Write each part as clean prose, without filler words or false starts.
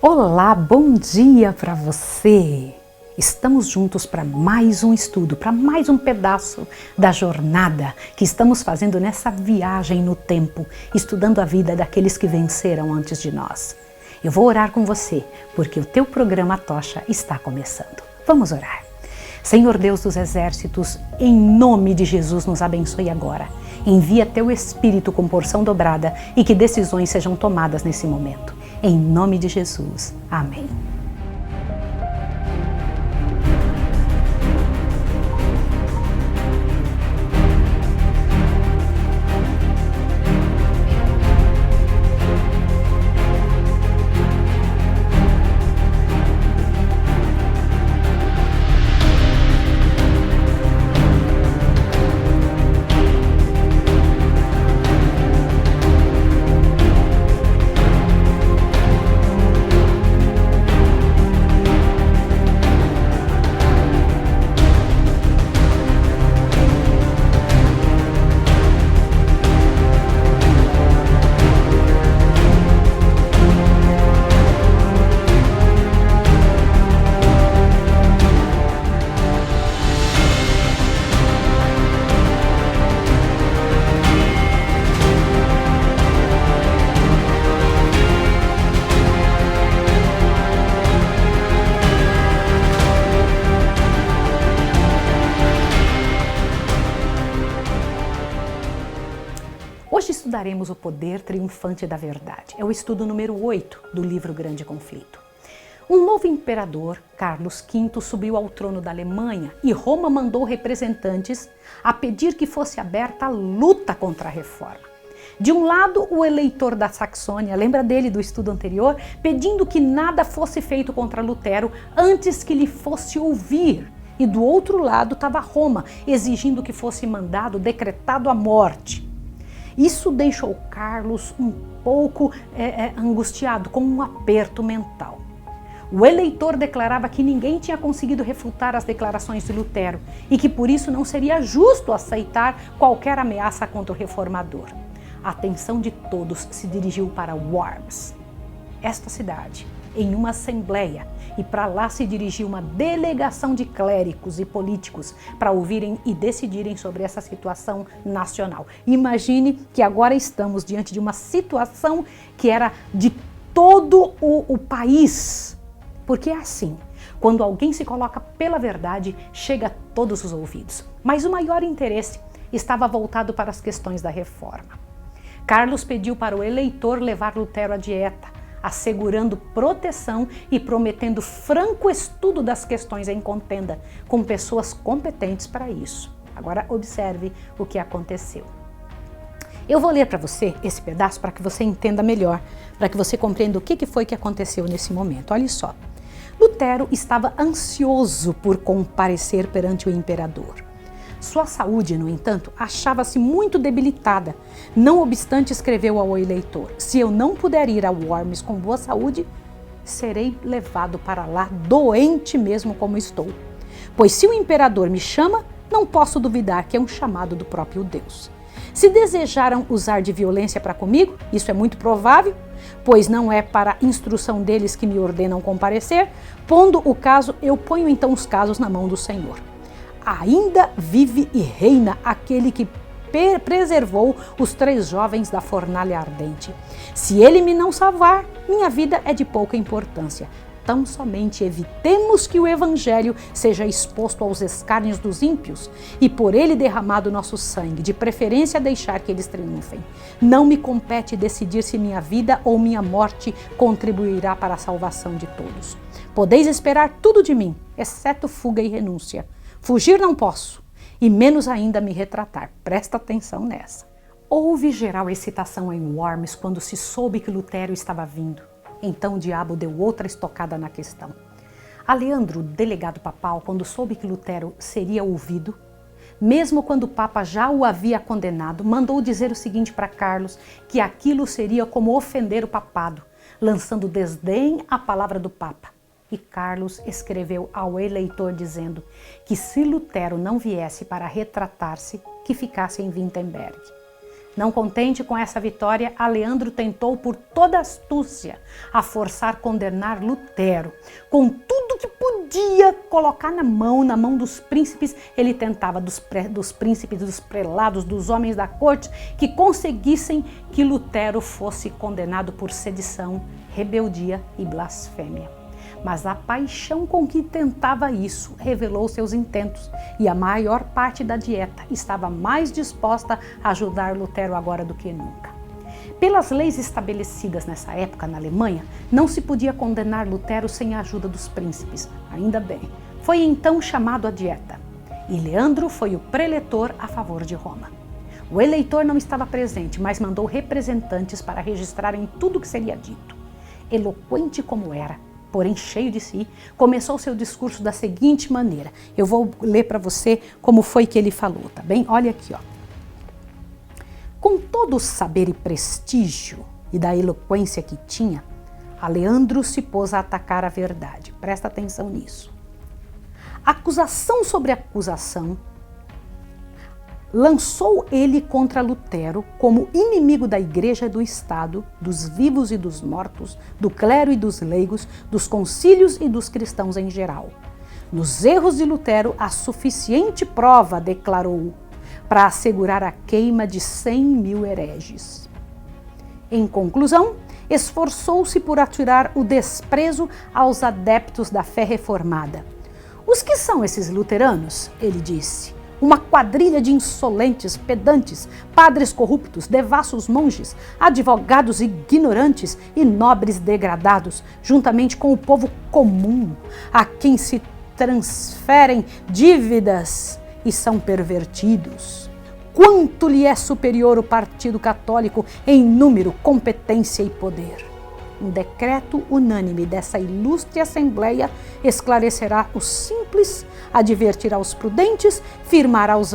Olá, bom dia para você! Estamos juntos para mais um estudo, para mais um pedaço da jornada que estamos fazendo nessa viagem no tempo, estudando a vida daqueles que venceram antes de nós. Eu vou orar com você, porque o teu programa Tocha está começando. Vamos orar. Senhor Deus dos exércitos, em nome de Jesus, nos abençoe agora. Envia teu Espírito com porção dobrada e que decisões sejam tomadas nesse momento. Em nome de Jesus. Amém. Hoje estudaremos o poder triunfante da verdade. É o estudo número 8 do livro Grande Conflito. Um novo imperador, Carlos V, subiu ao trono da Alemanha e Roma mandou representantes a pedir que fosse aberta a luta contra a reforma. De um lado, o eleitor da Saxônia, lembra dele do estudo anterior, pedindo que nada fosse feito contra Lutero antes que lhe fosse ouvir. E do outro lado estava Roma, exigindo que fosse decretado a morte. Isso deixou Carlos um pouco angustiado, com um aperto mental. O eleitor declarava que ninguém tinha conseguido refutar as declarações de Lutero e que por isso não seria justo aceitar qualquer ameaça contra o reformador. A atenção de todos se dirigiu para Worms, esta cidade, em uma assembleia, e para lá se dirigiu uma delegação de clérigos e políticos para ouvirem e decidirem sobre essa situação nacional. Imagine que agora estamos diante de uma situação que era de todo o país, porque é assim, quando alguém se coloca pela verdade, chega a todos os ouvidos. Mas o maior interesse estava voltado para as questões da reforma. Carlos pediu para o eleitor levar Lutero à dieta, assegurando proteção e prometendo franco estudo das questões em contenda, com pessoas competentes para isso. Agora observe o que aconteceu. Eu vou ler para você esse pedaço para que você entenda melhor, para que você compreenda o que foi que aconteceu nesse momento. Olha só, Lutero estava ansioso por comparecer perante o imperador. Sua saúde, no entanto, achava-se muito debilitada. Não obstante, escreveu ao eleitor: se eu não puder ir a Worms com boa saúde, serei levado para lá doente mesmo como estou. Pois se o imperador me chama, não posso duvidar que é um chamado do próprio Deus. Se desejaram usar de violência para comigo, isso é muito provável, pois não é para instrução deles que me ordenam comparecer. Pondo o caso, eu ponho então os casos na mão do Senhor. Ainda vive e reina aquele que preservou os 3 jovens da fornalha ardente. Se ele me não salvar, minha vida é de pouca importância. Tão somente evitemos que o evangelho seja exposto aos escárnios dos ímpios e por ele derramado nosso sangue, de preferência deixar que eles triunfem. Não me compete decidir se minha vida ou minha morte contribuirá para a salvação de todos. Podeis esperar tudo de mim, exceto fuga e renúncia. Fugir não posso, e menos ainda me retratar. Presta atenção nessa. Houve geral excitação em Worms quando se soube que Lutero estava vindo. Então o diabo deu outra estocada na questão. Aleandro, delegado papal, quando soube que Lutero seria ouvido, mesmo quando o Papa já o havia condenado, mandou dizer o seguinte para Carlos, que aquilo seria como ofender o papado, lançando desdém à palavra do Papa. E Carlos escreveu ao eleitor dizendo que se Lutero não viesse para retratar-se, que ficasse em Wittenberg. Não contente com essa vitória, Aleandro tentou por toda astúcia a forçar condenar Lutero. Com tudo que podia colocar na mão dos príncipes, ele tentava dos príncipes, dos prelados, dos homens da corte, que conseguissem que Lutero fosse condenado por sedição, rebeldia e blasfêmia. Mas a paixão com que tentava isso revelou seus intentos e a maior parte da dieta estava mais disposta a ajudar Lutero agora do que nunca. Pelas leis estabelecidas nessa época na Alemanha, não se podia condenar Lutero sem a ajuda dos príncipes. Ainda bem. Foi então chamado à dieta. E Leandro foi o preletor a favor de Roma. O eleitor não estava presente, mas mandou representantes para registrarem tudo o que seria dito. Eloquente como era, porém cheio de si, começou seu discurso da seguinte maneira. Eu vou ler para você como foi que ele falou, tá bem? Olha aqui, ó. Com todo o saber e prestígio e da eloquência que tinha, Aleandro se pôs a atacar a verdade. Presta atenção nisso. Acusação sobre acusação, lançou ele contra Lutero como inimigo da Igreja e do Estado, dos vivos e dos mortos, do clero e dos leigos, dos concílios e dos cristãos em geral. Nos erros de Lutero, há suficiente prova, declarou, para assegurar a queima de 100.000 hereges. Em conclusão, esforçou-se por atirar o desprezo aos adeptos da fé reformada. Os que são esses luteranos? Ele disse. Uma quadrilha de insolentes, pedantes, padres corruptos, devassos monges, advogados ignorantes e nobres degradados, juntamente com o povo comum, a quem se transferem dívidas e são pervertidos. Quanto lhe é superior o Partido Católico em número, competência e poder? Um decreto unânime dessa ilustre Assembleia esclarecerá os simples, advertirá os prudentes, firmará os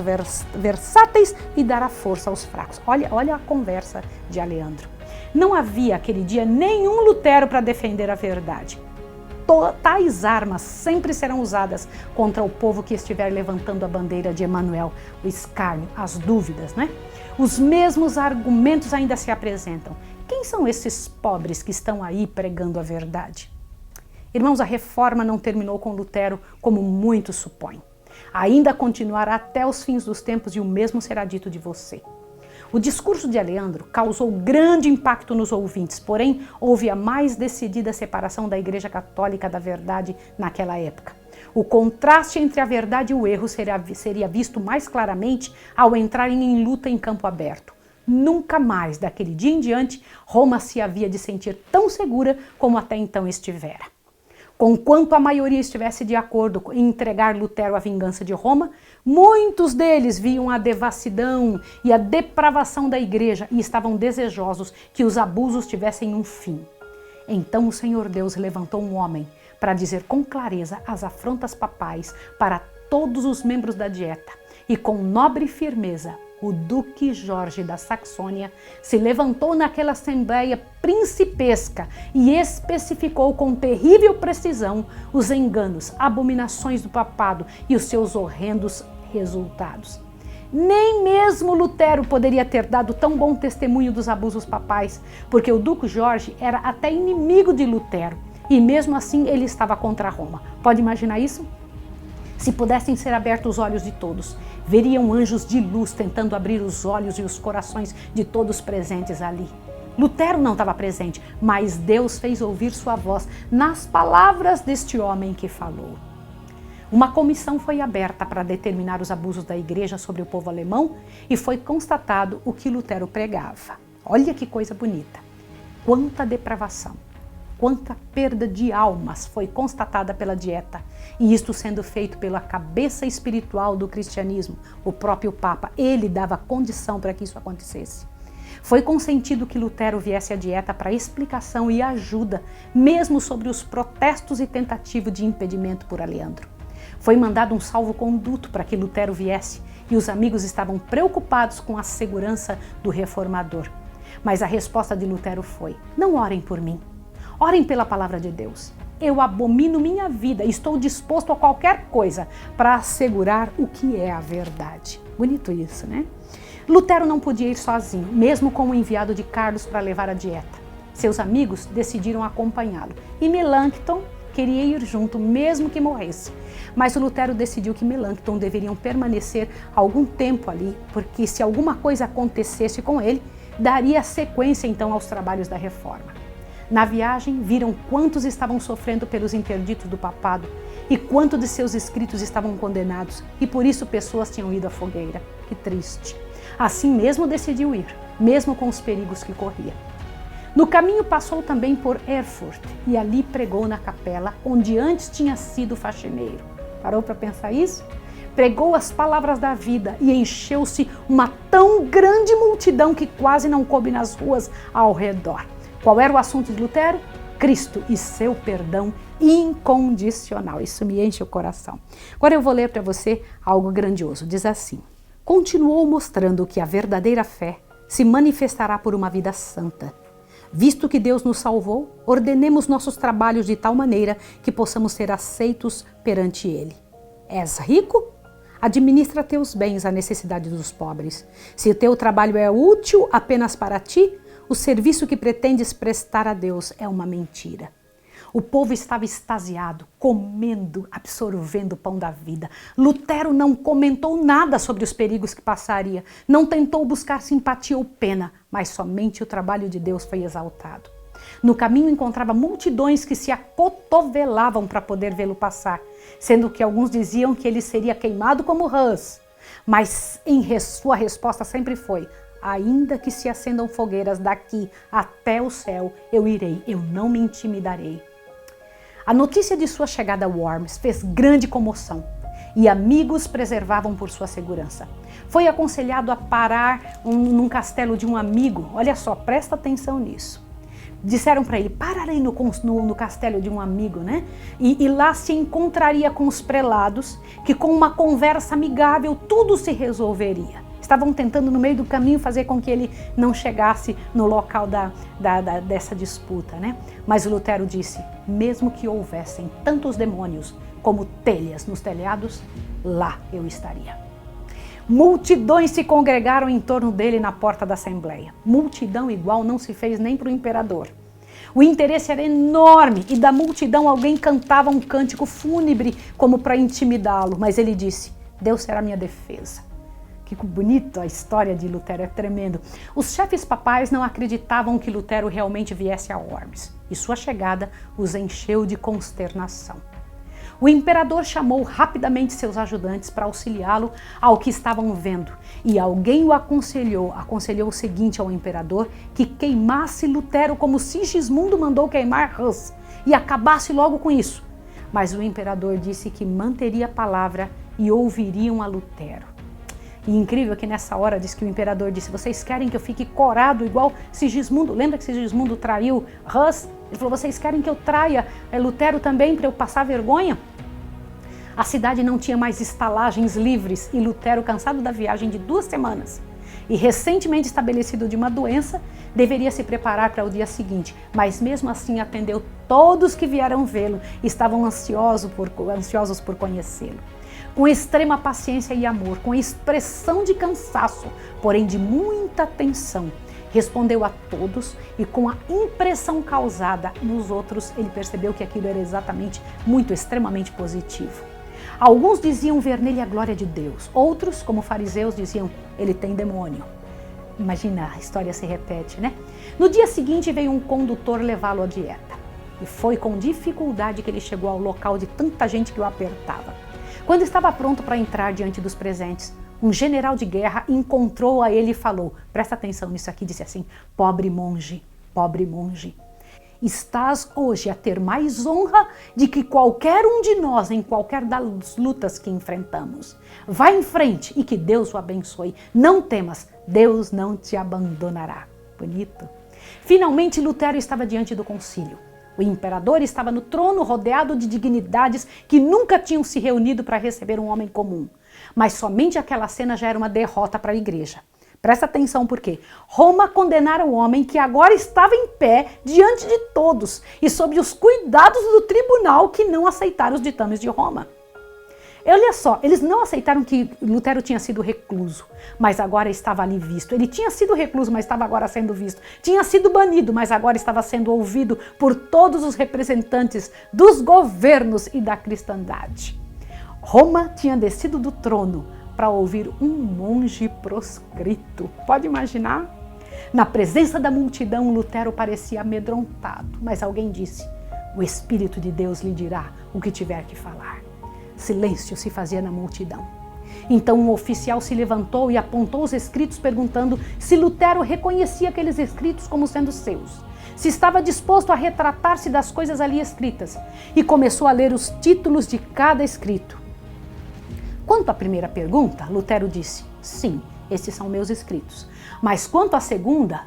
versáteis e dará força aos fracos. Olha a conversa de Aleandro. Não havia aquele dia nenhum Lutero para defender a verdade. Tais armas sempre serão usadas contra o povo que estiver levantando a bandeira de Emanuel, o escárnio, as dúvidas, né? Os mesmos argumentos ainda se apresentam. Quem são esses pobres que estão aí pregando a verdade? Irmãos, a reforma não terminou com Lutero, como muitos supõem. Ainda continuará até os fins dos tempos e o mesmo será dito de você. O discurso de Aleandro causou grande impacto nos ouvintes, porém houve a mais decidida separação da Igreja Católica da verdade naquela época. O contraste entre a verdade e o erro seria visto mais claramente ao entrarem em luta em campo aberto. Nunca mais, daquele dia em diante, Roma se havia de sentir tão segura como até então estivera. Conquanto a maioria estivesse de acordo em entregar Lutero à vingança de Roma, muitos deles viam a devassidão e a depravação da igreja e estavam desejosos que os abusos tivessem um fim. Então o Senhor Deus levantou um homem para dizer com clareza as afrontas papais para todos os membros da dieta e com nobre firmeza o Duque Jorge da Saxônia se levantou naquela assembleia principesca e especificou com terrível precisão os enganos, abominações do papado e os seus horrendos resultados. Nem mesmo Lutero poderia ter dado tão bom testemunho dos abusos papais, porque o Duque Jorge era até inimigo de Lutero e mesmo assim ele estava contra Roma. Pode imaginar isso? Se pudessem ser abertos os olhos de todos, veriam anjos de luz tentando abrir os olhos e os corações de todos presentes ali. Lutero não estava presente, mas Deus fez ouvir sua voz nas palavras deste homem que falou. Uma comissão foi aberta para determinar os abusos da igreja sobre o povo alemão e foi constatado o que Lutero pregava. Olha que coisa bonita! Quanta depravação! Quanta perda de almas foi constatada pela dieta, e isto sendo feito pela cabeça espiritual do cristianismo, o próprio Papa. Ele dava condição para que isso acontecesse. Foi consentido que Lutero viesse à dieta para explicação e ajuda, mesmo sobre os protestos e tentativa de impedimento por Aleandro. Foi mandado um salvo-conduto para que Lutero viesse, e os amigos estavam preocupados com a segurança do reformador. Mas a resposta de Lutero foi: não orem por mim. Orem pela palavra de Deus. Eu abomino minha vida e estou disposto a qualquer coisa para assegurar o que é a verdade. Bonito isso, né? Lutero não podia ir sozinho, mesmo com o enviado de Carlos para levar a dieta. Seus amigos decidiram acompanhá-lo e Melanchthon queria ir junto, mesmo que morresse. Mas o Lutero decidiu que Melanchthon deveriam permanecer algum tempo ali, porque se alguma coisa acontecesse com ele, daria sequência então aos trabalhos da reforma. Na viagem, viram quantos estavam sofrendo pelos interditos do papado e quanto de seus escritos estavam condenados, e por isso pessoas tinham ido à fogueira. Que triste. Assim mesmo decidiu ir, mesmo com os perigos que corria. No caminho passou também por Erfurt e ali pregou na capela onde antes tinha sido faxineiro. Parou para pensar isso? Pregou as palavras da vida e encheu-se uma tão grande multidão que quase não coube nas ruas ao redor. Qual era o assunto de Lutero? Cristo e seu perdão incondicional. Isso me enche o coração. Agora eu vou ler para você algo grandioso. Diz assim: continuou mostrando que a verdadeira fé se manifestará por uma vida santa. Visto que Deus nos salvou, ordenemos nossos trabalhos de tal maneira que possamos ser aceitos perante Ele. És rico? Administra teus bens à necessidade dos pobres. Se o teu trabalho é útil apenas para ti, o serviço que pretendes prestar a Deus é uma mentira. O povo estava extasiado, comendo, absorvendo o pão da vida. Lutero não comentou nada sobre os perigos que passaria, não tentou buscar simpatia ou pena, mas somente o trabalho de Deus foi exaltado. No caminho encontrava multidões que se acotovelavam para poder vê-lo passar, sendo que alguns diziam que ele seria queimado como rãs. Mas sua resposta sempre foi: ainda que se acendam fogueiras daqui até o céu, eu irei, eu não me intimidarei. A notícia de sua chegada a Worms fez grande comoção e amigos preservavam por sua segurança. Foi aconselhado a parar num castelo de um amigo. Olha só, presta atenção nisso. Disseram para ele, parar aí no castelo de um amigo, né? E lá se encontraria com os prelados, que com uma conversa amigável tudo se resolveria. Estavam tentando no meio do caminho fazer com que ele não chegasse no local dessa disputa, né? Mas o Lutero disse, mesmo que houvessem tantos demônios como telhas nos telhados, lá eu estaria. Multidões se congregaram em torno dele na porta da Assembleia. Multidão igual não se fez nem para o imperador. O interesse era enorme e da multidão alguém cantava um cântico fúnebre como para intimidá-lo, mas ele disse, Deus será minha defesa. Que bonito, a história de Lutero, é tremendo. Os chefes papais não acreditavam que Lutero realmente viesse a Worms e sua chegada os encheu de consternação. O imperador chamou rapidamente seus ajudantes para auxiliá-lo ao que estavam vendo e alguém o aconselhou o seguinte ao imperador, que queimasse Lutero como Sigismundo mandou queimar Hus e acabasse logo com isso. Mas o imperador disse que manteria a palavra e ouviriam a Lutero. E incrível que nessa hora diz que o imperador disse, vocês querem que eu fique corado igual Sigismundo? Lembra que Sigismundo traiu Hus? Ele falou, vocês querem que eu traia Lutero também para eu passar vergonha? A cidade não tinha mais estalagens livres e Lutero, cansado da viagem de 2 semanas e recentemente estabelecido de uma doença, deveria se preparar para o dia seguinte, mas mesmo assim atendeu todos que vieram vê-lo e estavam ansiosos por conhecê-lo. Com extrema paciência e amor, com expressão de cansaço, porém de muita atenção, respondeu a todos e com a impressão causada nos outros, ele percebeu que aquilo era extremamente positivo. Alguns diziam ver nele a glória de Deus, outros, como fariseus, diziam, ele tem demônio. Imagina, a história se repete, né? No dia seguinte veio um condutor levá-lo à dieta e foi com dificuldade que ele chegou ao local de tanta gente que o apertava. Quando estava pronto para entrar diante dos presentes, um general de guerra encontrou a ele e falou, presta atenção nisso aqui, disse assim, pobre monge, estás hoje a ter mais honra de que qualquer um de nós em qualquer das lutas que enfrentamos. Vá em frente e que Deus o abençoe. Não temas, Deus não te abandonará. Bonito. Finalmente Lutero estava diante do concílio. O imperador estava no trono rodeado de dignidades que nunca tinham se reunido para receber um homem comum. Mas somente aquela cena já era uma derrota para a igreja. Presta atenção porque Roma condenara o homem que agora estava em pé diante de todos e sob os cuidados do tribunal que não aceitara os ditames de Roma. Olha só, eles não aceitaram que Lutero tinha sido recluso, mas agora estava ali visto. Ele tinha sido recluso, mas estava agora sendo visto. Tinha sido banido, mas agora estava sendo ouvido por todos os representantes dos governos e da cristandade. Roma tinha descido do trono para ouvir um monge proscrito. Pode imaginar? Na presença da multidão, Lutero parecia amedrontado, mas alguém disse: o Espírito de Deus lhe dirá o que tiver que falar. Silêncio se fazia na multidão. Então um oficial se levantou e apontou os escritos perguntando se Lutero reconhecia aqueles escritos como sendo seus, se estava disposto a retratar-se das coisas ali escritas, e começou a ler os títulos de cada escrito. Quanto à primeira pergunta, Lutero disse: sim, esses são meus escritos. Mas quanto à segunda,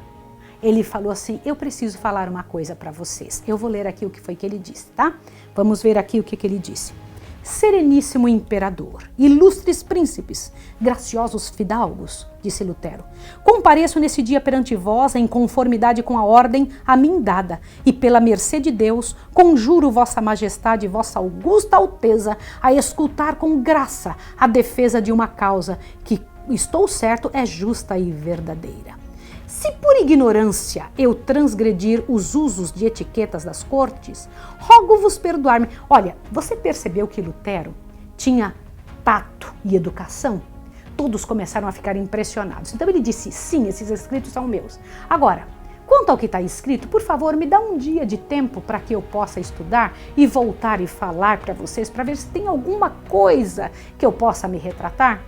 ele falou assim: eu preciso falar uma coisa para vocês. Eu vou ler aqui o que foi que ele disse, tá? Vamos ver aqui o que ele disse. Sereníssimo imperador, ilustres príncipes, graciosos fidalgos, disse Lutero, compareço nesse dia perante vós em conformidade com a ordem a mim dada, e pela mercê de Deus, conjuro vossa majestade e vossa augusta alteza a escutar com graça a defesa de uma causa que, estou certo, é justa e verdadeira. Se por ignorância eu transgredir os usos de etiquetas das cortes, rogo-vos perdoar-me. Olha, você percebeu que Lutero tinha tato e educação? Todos começaram a ficar impressionados. Então ele disse: sim, esses escritos são meus. Agora, quanto ao que está escrito, por favor, me dá um dia de tempo para que eu possa estudar e voltar e falar para vocês, para ver se tem alguma coisa que eu possa me retratar.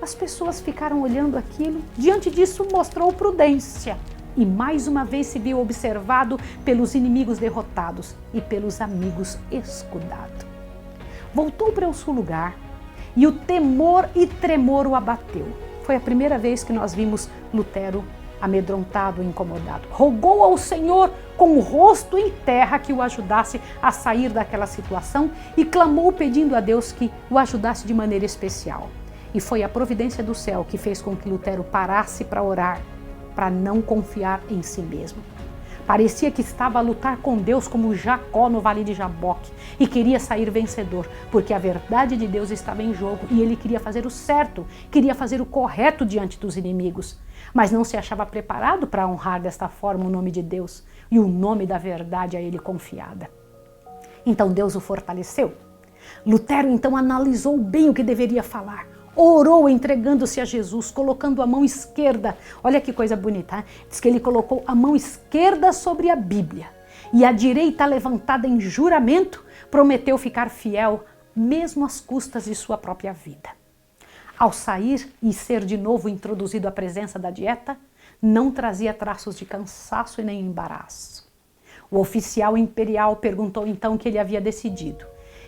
As pessoas ficaram olhando aquilo. Diante disso, mostrou prudência. E mais uma vez se viu observado pelos inimigos derrotados e pelos amigos escudados. Voltou para o seu lugar e o temor e tremor o abateu. Foi a primeira vez que nós vimos Lutero amedrontado e incomodado. Rogou ao Senhor com o rosto em terra que o ajudasse a sair daquela situação e clamou pedindo a Deus que o ajudasse de maneira especial. E foi a providência do céu que fez com que Lutero parasse para orar, para não confiar em si mesmo. Parecia que estava a lutar com Deus como Jacó no Vale de Jaboque e queria sair vencedor, porque a verdade de Deus estava em jogo e ele queria fazer o certo, queria fazer o correto diante dos inimigos, mas não se achava preparado para honrar desta forma o nome de Deus e o nome da verdade a ele confiada. Então Deus o fortaleceu. Lutero então analisou bem o que deveria falar. Orou entregando-se a Jesus, colocando a mão esquerda. Olha que coisa bonita, hein? Diz que ele colocou a mão esquerda sobre a Bíblia e a direita levantada em juramento, prometeu ficar fiel, mesmo às custas de sua própria vida. Ao sair e ser de novo introduzido à presença da dieta, não trazia traços de cansaço e nem embaraço. O oficial imperial perguntou então o que ele havia decidido.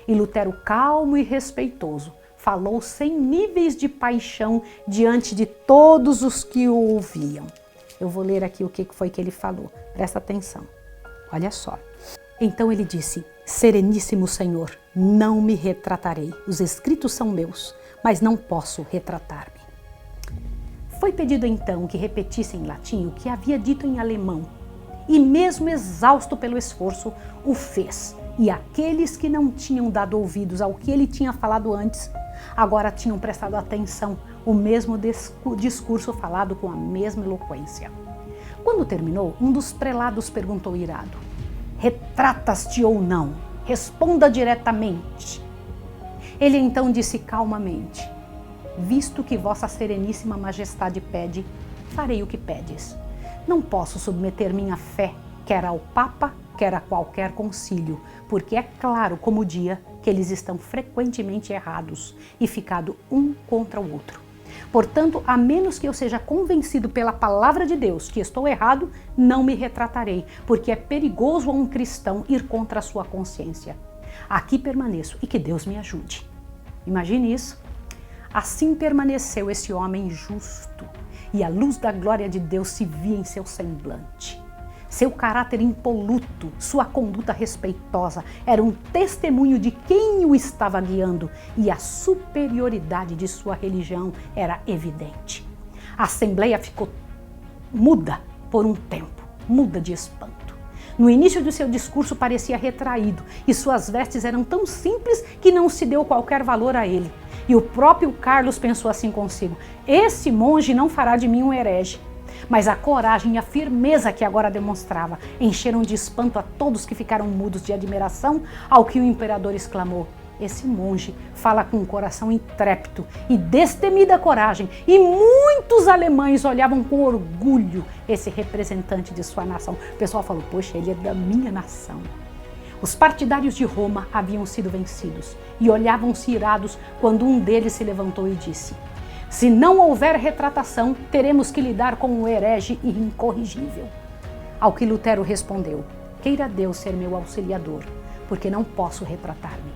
E Lutero, calmo e respeitoso, falou sem níveis de paixão diante de todos os que o ouviam. Eu vou ler aqui o que foi que ele falou. Presta atenção. Olha só. Então ele disse: Sereníssimo Senhor, não me retratarei. Os escritos são meus, mas não posso retratar-me. Foi pedido então que repetisse em latim o que havia dito em alemão. E mesmo exausto pelo esforço, o fez. E aqueles que não tinham dado ouvidos ao que ele tinha falado antes, agora tinham prestado atenção, o mesmo discurso falado com a mesma eloquência. Quando terminou, um dos prelados perguntou irado: retratas-te ou não? Responda diretamente. Ele então disse calmamente: visto que vossa sereníssima majestade pede, farei o que pedes. Não posso submeter minha fé, quer ao Papa, quer a qualquer concílio, porque é claro como o dia que eles estão frequentemente errados e ficado um contra o outro. Portanto, a menos que eu seja convencido pela palavra de Deus que estou errado, não me retratarei, porque é perigoso a um cristão ir contra a sua consciência. Aqui permaneço e que Deus me ajude. Imagine isso. Assim permaneceu esse homem justo, e a luz da glória de Deus se via em seu semblante. Seu caráter impoluto, sua conduta respeitosa, era um testemunho de quem o estava guiando, e a superioridade de sua religião era evidente. A assembleia ficou muda por um tempo, muda de espanto. No início de seu discurso parecia retraído e suas vestes eram tão simples que não se deu qualquer valor a ele. E o próprio Carlos pensou assim consigo: esse monge não fará de mim um herege. Mas a coragem e a firmeza que agora demonstrava encheram de espanto a todos que ficaram mudos de admiração, ao que o imperador exclamou: esse monge fala com um coração intrépido e destemida coragem, e muitos alemães olhavam com orgulho esse representante de sua nação. O pessoal falou: poxa, ele é da minha nação. Os partidários de Roma haviam sido vencidos e olhavam-se irados quando um deles se levantou e disse: se não houver retratação, teremos que lidar com um herege incorrigível. Ao que Lutero respondeu: queira Deus ser meu auxiliador, porque não posso retratar-me.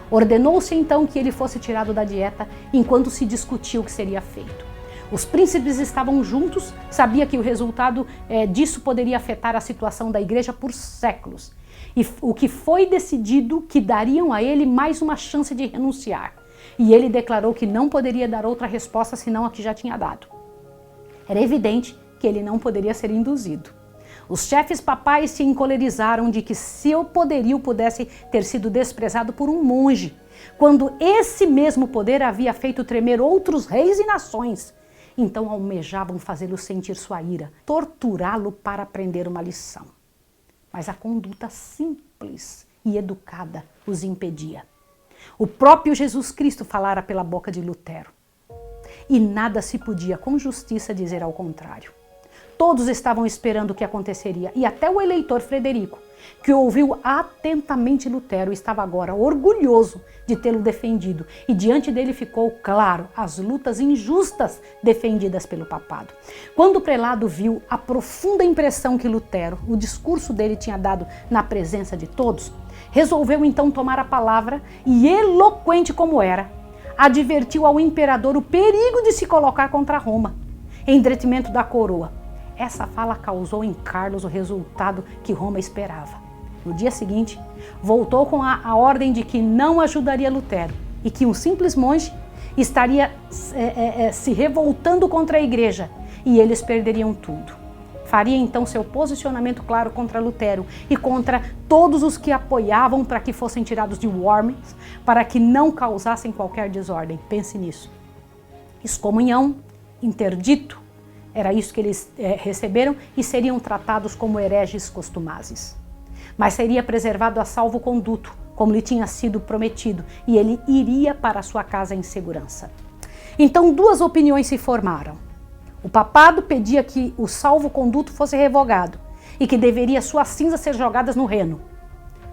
Ordenou-se então que ele fosse tirado da dieta enquanto se discutia o que seria feito. Os príncipes estavam juntos, sabia que o resultado disso poderia afetar a situação da igreja por séculos. E o que foi decidido que dariam a ele mais uma chance de renunciar. E ele declarou que não poderia dar outra resposta senão a que já tinha dado. Era evidente que ele não poderia ser induzido. Os chefes papais se encolerizaram de que seu poderio pudesse ter sido desprezado por um monge, quando esse mesmo poder havia feito tremer outros reis e nações. Então almejavam fazê-lo sentir sua ira, torturá-lo para aprender uma lição. Mas a conduta simples e educada os impedia. O próprio Jesus Cristo falara pela boca de Lutero. E nada se podia com justiça dizer ao contrário. Todos estavam esperando o que aconteceria, e até o eleitor Frederico, que ouviu atentamente Lutero, estava agora orgulhoso de tê-lo defendido, e diante dele ficou claro as lutas injustas defendidas pelo papado. Quando o prelado viu a profunda impressão que Lutero, o discurso dele tinha dado na presença de todos, resolveu então tomar a palavra e, eloquente como era, advertiu ao imperador o perigo de se colocar contra Roma, em detrimento da coroa. Essa fala causou em Carlos o resultado que Roma esperava. No dia seguinte, voltou com a ordem de que não ajudaria Lutero e que um simples monge estaria se revoltando contra a igreja e eles perderiam tudo. Faria então seu posicionamento claro contra Lutero e contra todos os que apoiavam para que fossem tirados de Worms, para que não causassem qualquer desordem. Pense nisso. Excomunhão, interdito, era isso que eles receberam e seriam tratados como hereges costumazes. Mas seria preservado a salvo-conduto, como lhe tinha sido prometido, e ele iria para sua casa em segurança. Então duas opiniões se formaram. O papado pedia que o salvo-conduto fosse revogado e que deveria suas cinzas ser jogadas no Reno.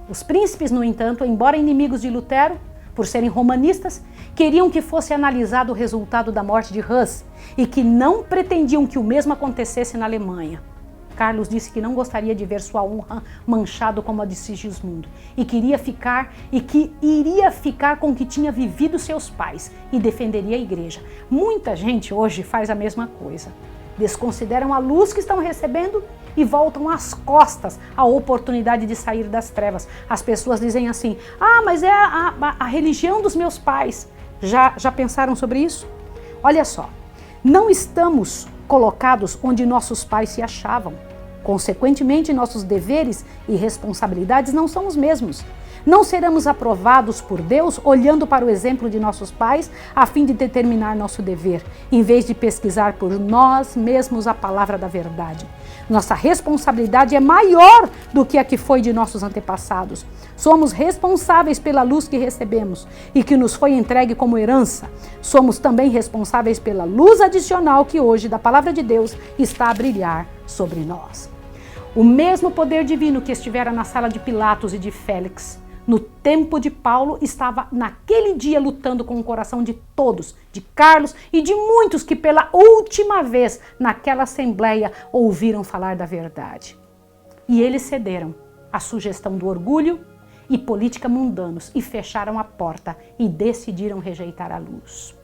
Os príncipes, no entanto, embora inimigos de Lutero, por serem romanistas, queriam que fosse analisado o resultado da morte de Hus e que não pretendiam que o mesmo acontecesse na Alemanha. Carlos disse que não gostaria de ver sua honra manchada como a de Sigismundo e que iria ficar com o que tinha vivido seus pais e defenderia a igreja. Muita gente hoje faz a mesma coisa. Desconsideram a luz que estão recebendo e voltam às costas à oportunidade de sair das trevas. As pessoas dizem assim: mas é a religião dos meus pais. Já pensaram sobre isso? Olha só, não estamos colocados onde nossos pais se achavam. Consequentemente, nossos deveres e responsabilidades não são os mesmos. Não seremos aprovados por Deus olhando para o exemplo de nossos pais a fim de determinar nosso dever, em vez de pesquisar por nós mesmos a palavra da verdade. Nossa responsabilidade é maior do que a que foi de nossos antepassados. Somos responsáveis pela luz que recebemos e que nos foi entregue como herança. Somos também responsáveis pela luz adicional que hoje, da palavra de Deus, está a brilhar sobre nós. O mesmo poder divino que estivera na sala de Pilatos e de Félix, no tempo de Paulo, estava naquele dia lutando com o coração de todos, de Carlos e de muitos que pela última vez naquela assembleia ouviram falar da verdade. E eles cederam à sugestão do orgulho e política mundanos e fecharam a porta e decidiram rejeitar a luz.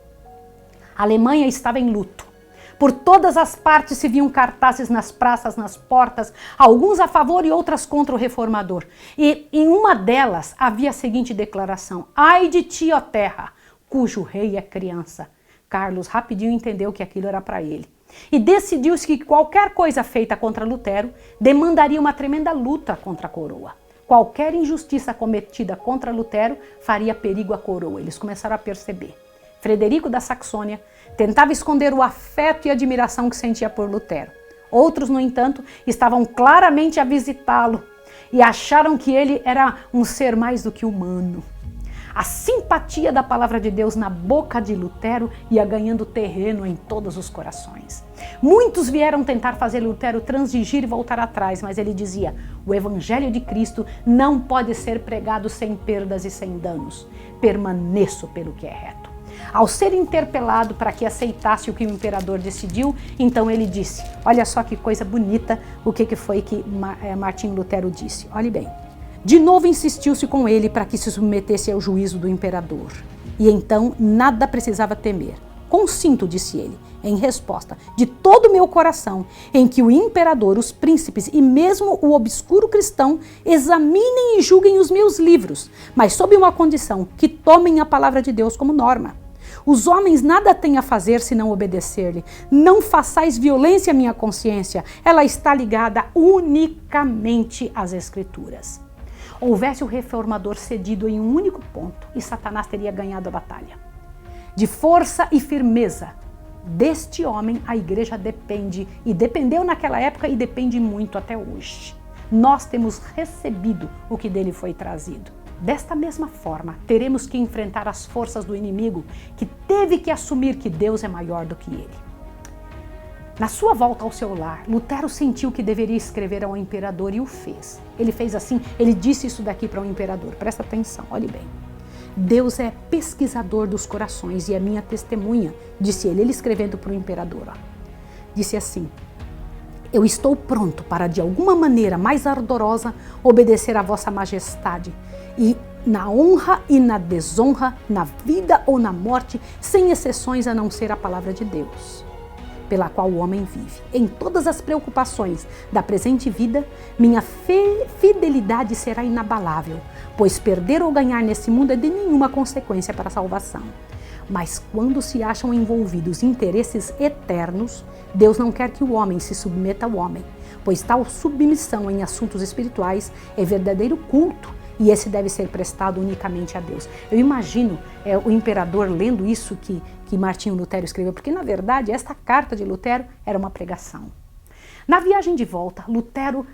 A Alemanha estava em luto. Por todas as partes se viam cartazes nas praças, nas portas, alguns a favor e outras contra o reformador. E em uma delas havia a seguinte declaração: ai de ti, ó terra, cujo rei é criança. Carlos rapidinho entendeu que aquilo era para ele. E decidiu-se que qualquer coisa feita contra Lutero demandaria uma tremenda luta contra a coroa. Qualquer injustiça cometida contra Lutero faria perigo à coroa. Eles começaram a perceber. Frederico da Saxônia tentava esconder o afeto e admiração que sentia por Lutero. Outros, no entanto, estavam claramente a visitá-lo e acharam que ele era um ser mais do que humano. A simpatia da palavra de Deus na boca de Lutero ia ganhando terreno em todos os corações. Muitos vieram tentar fazer Lutero transigir e voltar atrás, mas ele dizia: o evangelho de Cristo não pode ser pregado sem perdas e sem danos. Permaneço pelo que é reto. Ao ser interpelado para que aceitasse o que o imperador decidiu, então ele disse, olha só que coisa bonita, o que foi que Martinho Lutero disse, olhe bem. De novo insistiu-se com ele para que se submetesse ao juízo do imperador. E então nada precisava temer. Consinto, disse ele, em resposta, de todo o meu coração, em que o imperador, os príncipes e mesmo o obscuro cristão examinem e julguem os meus livros, mas sob uma condição, que tomem a palavra de Deus como norma. Os homens nada têm a fazer senão obedecer-lhe. Não façais violência à minha consciência, ela está ligada unicamente às Escrituras. Houvesse o reformador cedido em um único ponto e Satanás teria ganhado a batalha. De força e firmeza deste homem a igreja depende, e dependeu naquela época e depende muito até hoje. Nós temos recebido o que dele foi trazido. Desta mesma forma, teremos que enfrentar as forças do inimigo que teve que assumir que Deus é maior do que ele. Na sua volta ao seu lar, Lutero sentiu que deveria escrever ao imperador e o fez. Ele fez assim, ele disse isso daqui para o imperador, presta atenção, olhe bem. Deus é pesquisador dos corações e é minha testemunha, disse ele escrevendo para o imperador. Disse assim, eu estou pronto para de alguma maneira mais ardorosa obedecer a vossa majestade e na honra e na desonra, na vida ou na morte, sem exceções a não ser a palavra de Deus, pela qual o homem vive. Em todas as preocupações da presente vida, minha fidelidade será inabalável, pois perder ou ganhar nesse mundo é de nenhuma consequência para a salvação. Mas quando se acham envolvidos interesses eternos, Deus não quer que o homem se submeta ao homem, pois tal submissão em assuntos espirituais é verdadeiro culto, e esse deve ser prestado unicamente a Deus. Eu imagino o imperador lendo isso que Martinho Lutero escreveu, porque na verdade esta carta de Lutero era uma pregação. Na viagem de volta, Lutero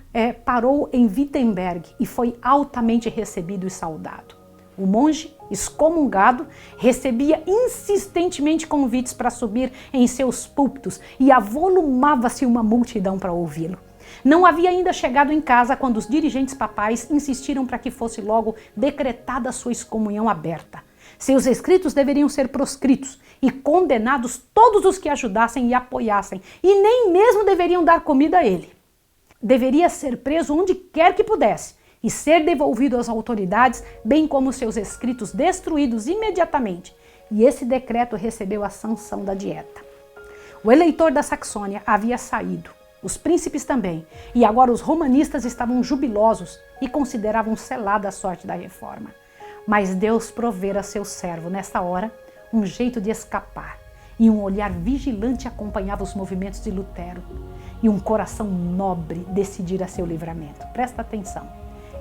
parou em Wittenberg e foi altamente recebido e saudado. O monge, excomungado, recebia insistentemente convites para subir em seus púlpitos e avolumava-se uma multidão para ouvi-lo. Não havia ainda chegado em casa quando os dirigentes papais insistiram para que fosse logo decretada sua excomunhão aberta. Seus escritos deveriam ser proscritos e condenados todos os que ajudassem e apoiassem, e nem mesmo deveriam dar comida a ele. Deveria ser preso onde quer que pudesse e ser devolvido às autoridades, bem como seus escritos destruídos imediatamente. E esse decreto recebeu a sanção da Dieta. O eleitor da Saxônia havia saído, os príncipes também, e agora os romanistas estavam jubilosos e consideravam selada a sorte da reforma. Mas Deus provera a seu servo, nessa hora, um jeito de escapar, e um olhar vigilante acompanhava os movimentos de Lutero, e um coração nobre decidira seu livramento. Presta atenção.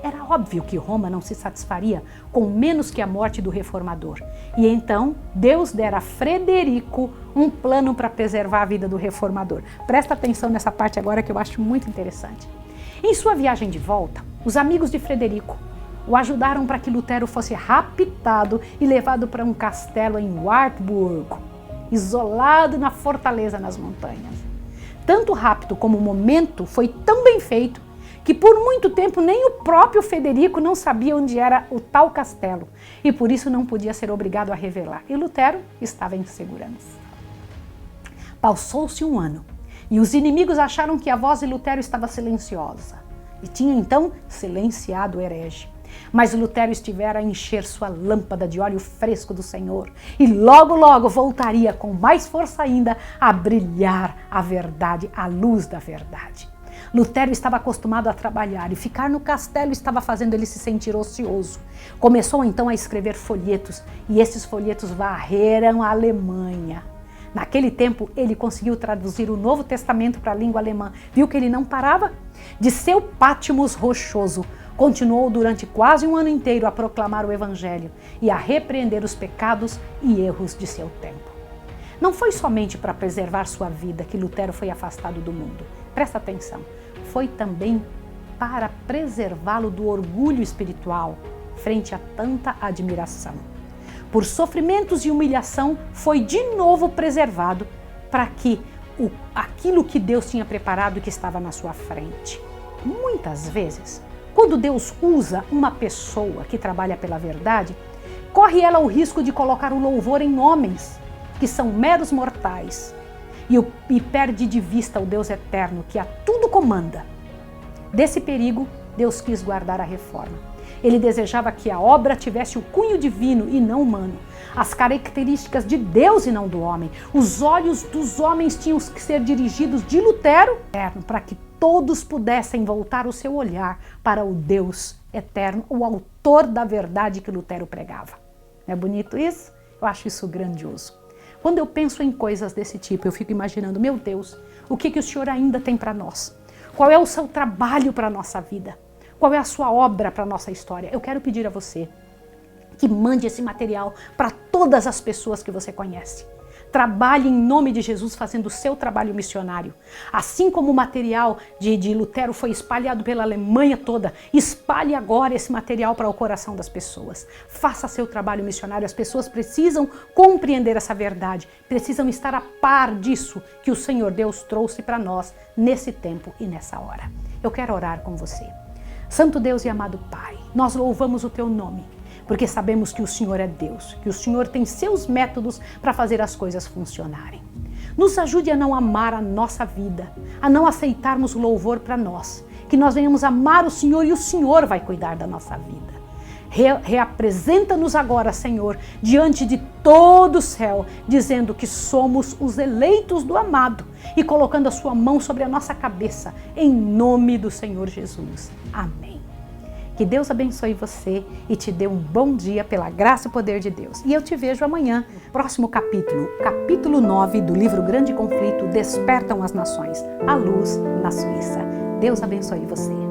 Era óbvio que Roma não se satisfaria com menos que a morte do reformador. E então, Deus dera a Frederico um plano para preservar a vida do reformador. Presta atenção nessa parte agora que eu acho muito interessante. Em sua viagem de volta, os amigos de Frederico o ajudaram para que Lutero fosse raptado e levado para um castelo em Wartburg, isolado na fortaleza nas montanhas. Tanto o rapto como o momento foi tão bem feito que por muito tempo nem o próprio Frederico não sabia onde era o tal castelo e por isso não podia ser obrigado a revelar. E Lutero estava em segurança. Passou-se um ano e os inimigos acharam que a voz de Lutero estava silenciosa e tinha então silenciado o herege. Mas Lutero estivera a encher sua lâmpada de óleo fresco do Senhor e logo, logo voltaria com mais força ainda a brilhar a verdade, a luz da verdade. Lutero estava acostumado a trabalhar e ficar no castelo estava fazendo ele se sentir ocioso. Começou então a escrever folhetos e esses folhetos varreram a Alemanha. Naquele tempo, ele conseguiu traduzir o Novo Testamento para a língua alemã. Viu que ele não parava? De seu Patmos rochoso, continuou durante quase um ano inteiro a proclamar o Evangelho e a repreender os pecados e erros de seu tempo. Não foi somente para preservar sua vida que Lutero foi afastado do mundo. Presta atenção. Foi também para preservá-lo do orgulho espiritual frente a tanta admiração. Por sofrimentos e humilhação, foi de novo preservado para que aquilo que Deus tinha preparado e que estava na sua frente. Muitas vezes, quando Deus usa uma pessoa que trabalha pela verdade, corre ela o risco de colocar o louvor em homens que são meros mortais e perde de vista o Deus eterno que a tudo comanda. Desse perigo, Deus quis guardar a reforma. Ele desejava que a obra tivesse o cunho divino e não humano, as características de Deus e não do homem. Os olhos dos homens tinham que ser dirigidos de Lutero para que todos pudessem voltar o seu olhar para o Deus eterno, o autor da verdade que Lutero pregava. Não é bonito isso? Eu acho isso grandioso. Quando eu penso em coisas desse tipo, eu fico imaginando, meu Deus, o que o Senhor ainda tem para nós? Qual é o seu trabalho para a nossa vida? Qual é a sua obra para a nossa história? Eu quero pedir a você que mande esse material para todas as pessoas que você conhece. Trabalhe em nome de Jesus fazendo o seu trabalho missionário. Assim como o material de Lutero foi espalhado pela Alemanha toda, espalhe agora esse material para o coração das pessoas. Faça seu trabalho missionário. As pessoas precisam compreender essa verdade, precisam estar a par disso que o Senhor Deus trouxe para nós nesse tempo e nessa hora. Eu quero orar com você. Santo Deus e amado Pai, nós louvamos o Teu nome, porque sabemos que o Senhor é Deus, que o Senhor tem seus métodos para fazer as coisas funcionarem. Nos ajude a não amar a nossa vida, a não aceitarmos o louvor para nós, que nós venhamos amar o Senhor e o Senhor vai cuidar da nossa vida. Reapresenta-nos agora, Senhor, diante de todo o céu, dizendo que somos os eleitos do amado e colocando a sua mão sobre a nossa cabeça, em nome do Senhor Jesus. Amém. Que Deus abençoe você e te dê um bom dia pela graça e poder de Deus. E eu te vejo amanhã, próximo capítulo, capítulo 9 do livro Grande Conflito, Despertam as Nações, a luz na Suíça. Deus abençoe você.